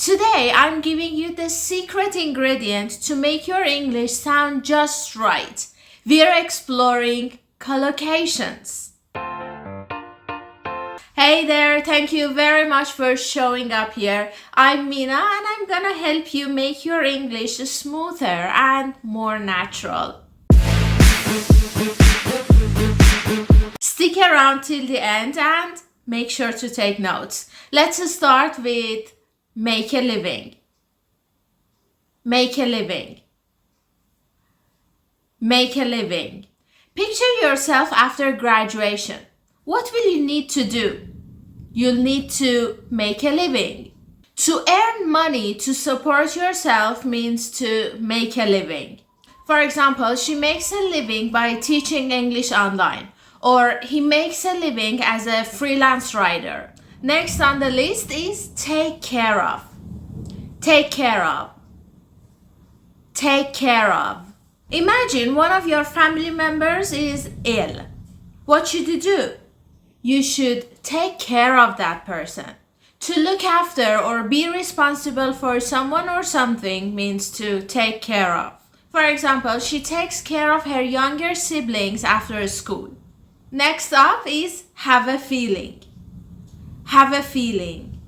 Today, I'm giving you the secret ingredient to make your English sound just right. We're exploring collocations. Hey there, thank you very much for showing up here. I'm Mina and I'm gonna help you make your English smoother and more natural. Stick around till the end and make sure to take notes. Let's start with make a living. Make a living. Make a living. Picture yourself after graduation. What will you need to do? You'll need to make a living. To earn money to support yourself means to make a living. For example, she makes a living by teaching English online, or he makes a living as a freelance writer. Next on the list is take care of. Take care of. Take care of. Imagine one of your family members is ill. What should you do? You should take care of that person. To look after or be responsible for someone or something means to take care of. For example, she takes care of her younger siblings after school. Next up is have a feeling. Have a feeling.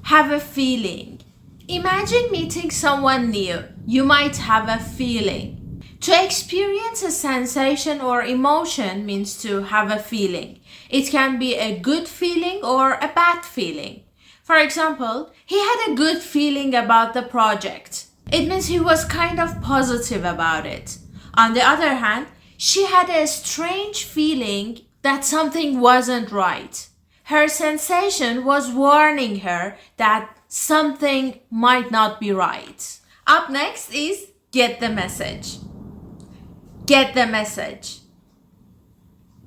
Have a feeling. Imagine meeting someone new. You might have a feeling. To experience a sensation or emotion means to have a feeling. It can be a good feeling or a bad feeling. For example, he had a good feeling about the project. It means he was kind of positive about it. On the other hand, she had a strange feeling that something wasn't right. Her sensation was warning her that something might not be right. Up next is get the message. Get the message.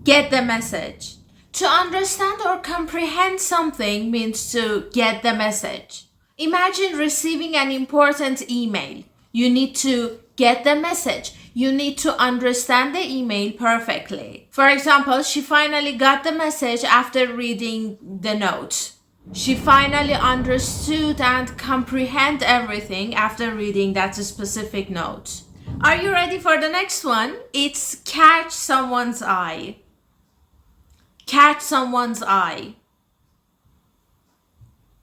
Get the message. To understand or comprehend something means to get the message. Imagine receiving an important email. You need to get the message. You need to understand the email perfectly. For example, she finally got the message after reading the note. She finally understood and comprehended everything after reading that specific note. Are you ready for the next one? It's catch someone's eye. Catch someone's eye.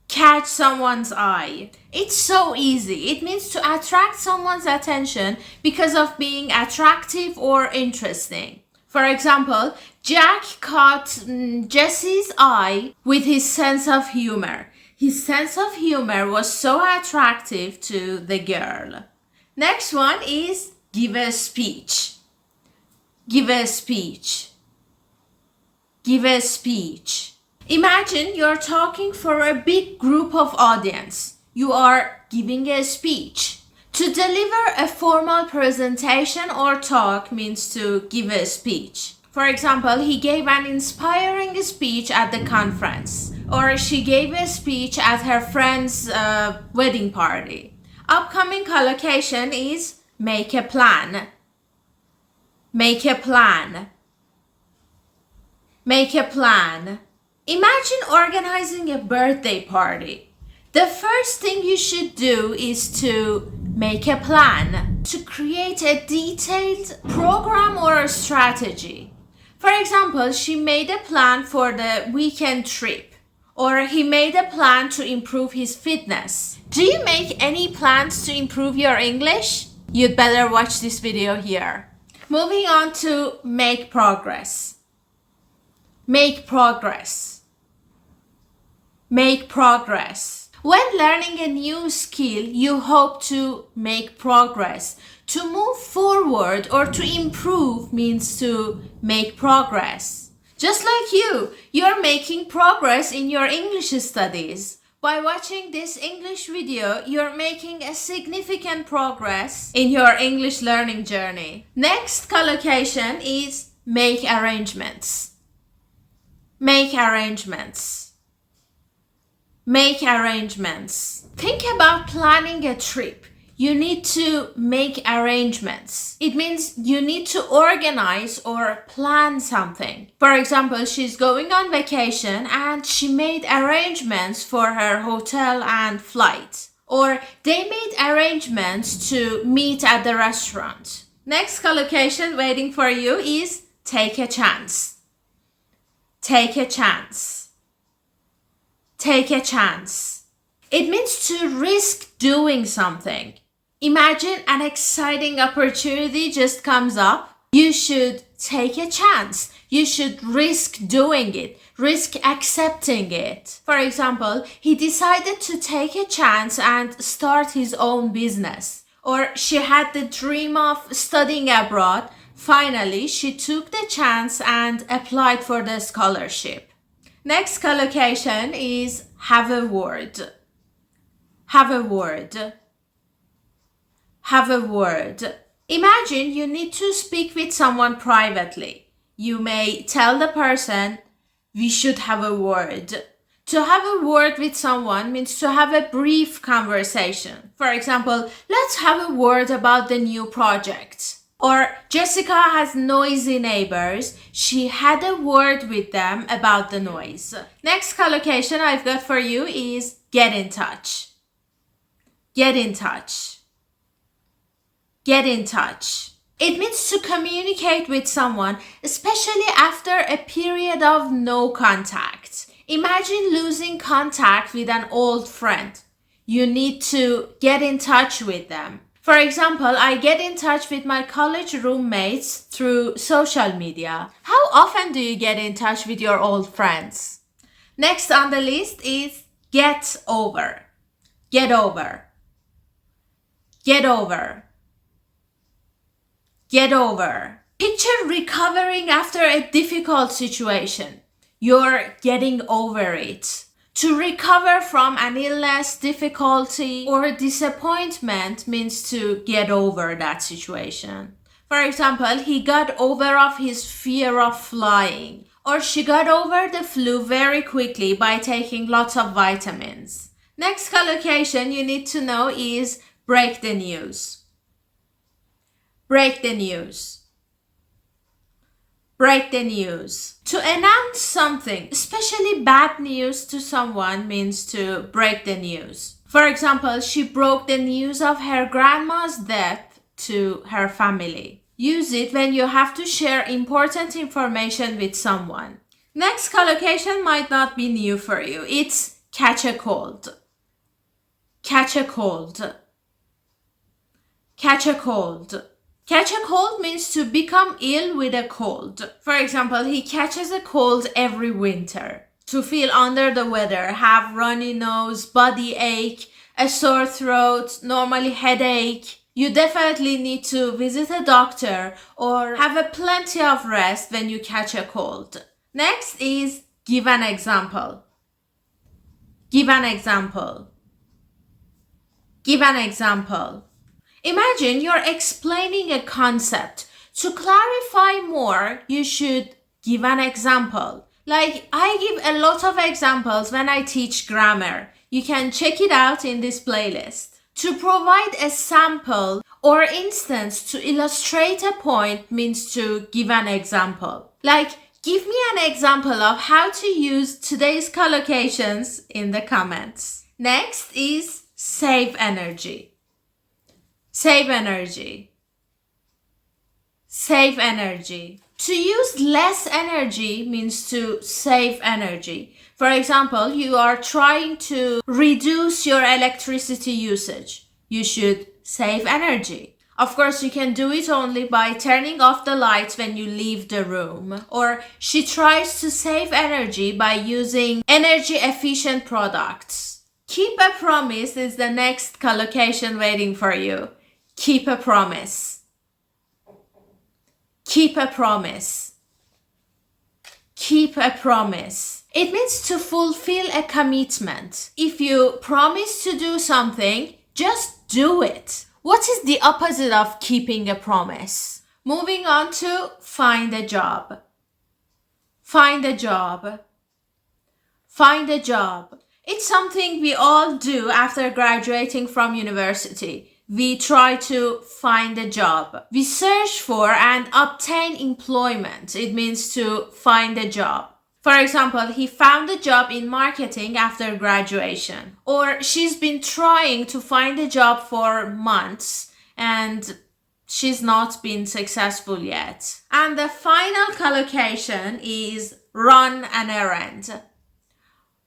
Catch someone's eye. It's so easy. It means to attract someone's attention because of being attractive or interesting. For example, Jack caught Jesse's eye with his sense of humor. His sense of humor was so attractive to the girl. Next one is give a speech. Give a speech. Give a speech. Imagine you're talking for a big group of audience. You are giving a speech. To deliver a formal presentation or talk means to give a speech. For example, he gave an inspiring speech at the conference, or she gave a speech at her friend's wedding party. Upcoming collocation is make a plan. Make a plan. Make a plan. Imagine organizing a birthday party. The first thing you should do is to make a plan, to create a detailed program or a strategy. For example, she made a plan for the weekend trip, or he made a plan to improve his fitness. Do you make any plans to improve your English? You'd better watch this video here. Moving on to make progress. Make progress. Make progress. When learning a new skill, you hope to make progress. To move forward or to improve means to make progress. Just like you're making progress in your English studies. By watching this English video, you're making a significant progress in your English learning journey. Next collocation is make arrangements. Make arrangements. Make arrangements. Think about planning a trip. you need to make arrangements. It means you need to organize or plan something. For example, she's going on vacation and she made arrangements for her hotel and flight. Or they made arrangements to meet at the restaurant. Next collocation waiting for you is take a chance. Take a chance. Take a chance. It means to risk doing something. Imagine an exciting opportunity just comes up. You should take a chance. You should risk doing it, risk accepting it. For example, he decided to take a chance and start his own business. Or she had the dream of studying abroad. Finally, she took the chance and applied for the scholarship. Next collocation is have a word. Have a word. Have a word. Imagine you need to speak with someone privately. You may tell the person, we should have a word. To have a word with someone means to have a brief conversation. For example, let's have a word about the new project. Or Jessica has noisy neighbors. She had a word with them about the noise. Next collocation I've got for you is get in touch. Get in touch. Get in touch. It means to communicate with someone, especially after a period of no contact. Imagine losing contact with an old friend. You need to get in touch with them. For example, I get in touch with my college roommates through social media. How often do you get in touch with your old friends? Next on the list is get over. Get over. Get over. Get over. Picture recovering after a difficult situation. You're getting over it. To recover from an illness, difficulty, or disappointment means to get over that situation. For example, he got over of his fear of flying, or she got over the flu very quickly by taking lots of vitamins. Next collocation you need to know is break the news. Break the news. Break the news. To announce something, especially bad news to someone, means to break the news. For example, she broke the news of her grandma's death to her family. Use it when you have to share important information with someone. Next collocation might not be new for you. It's catch a cold. Catch a cold. Catch a cold. Catch a cold means to become ill with a cold. For example, he catches a cold every winter. To feel under the weather, have runny nose, body ache, a sore throat, normally headache. You definitely need to visit a doctor or have a plenty of rest when you catch a cold. Next is give an example. Give an example. Give an example. Imagine you're explaining a concept. To clarify more, you should give an example. Like, I give a lot of examples when I teach grammar. You can check it out in this playlist. To provide a sample or instance to illustrate a point means to give an example. Like, give me an example of how to use today's collocations in the comments. Next is save energy. Save energy. Save energy. To use less energy means to save energy. For example, you are trying to reduce your electricity usage. You should save energy. Of course, you can do it only by turning off the lights when you leave the room. Or she tries to save energy by using energy efficient products. Keep a promise is the next collocation waiting for you. Keep a promise. Keep a promise. Keep a promise. It means to fulfill a commitment. If you promise to do something, just do it. What is the opposite of keeping a promise? Moving on to find a job. Find a job. Find a job. It's something we all do after graduating from university. we try to find a job. We search for and obtain employment. It means to find a job. For example, he found a job in marketing after graduation. Or she's been trying to find a job for months and she's not been successful yet. And the final collocation is run an errand.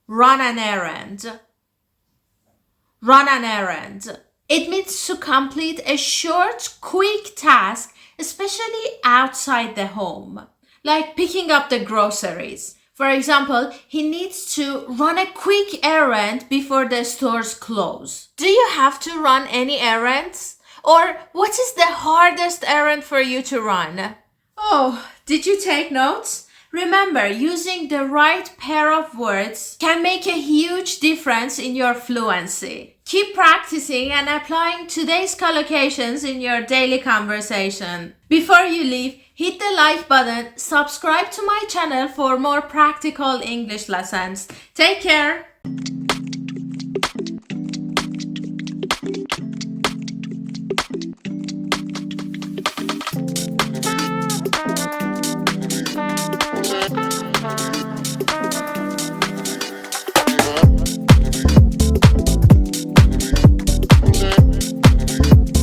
Run an errand. Run an errand. It means to complete a short, quick task, especially outside the home, like picking up the groceries. For example, he needs to run a quick errand before the stores close. Do you have to run any errands? Or what is the hardest errand for you to run? Oh, did you take notes? Remember, using the right pair of words can make a huge difference in your fluency. Keep practicing and applying today's collocations in your daily conversation. Before you leave, hit the like button, subscribe to my channel for more practical English lessons. Take care!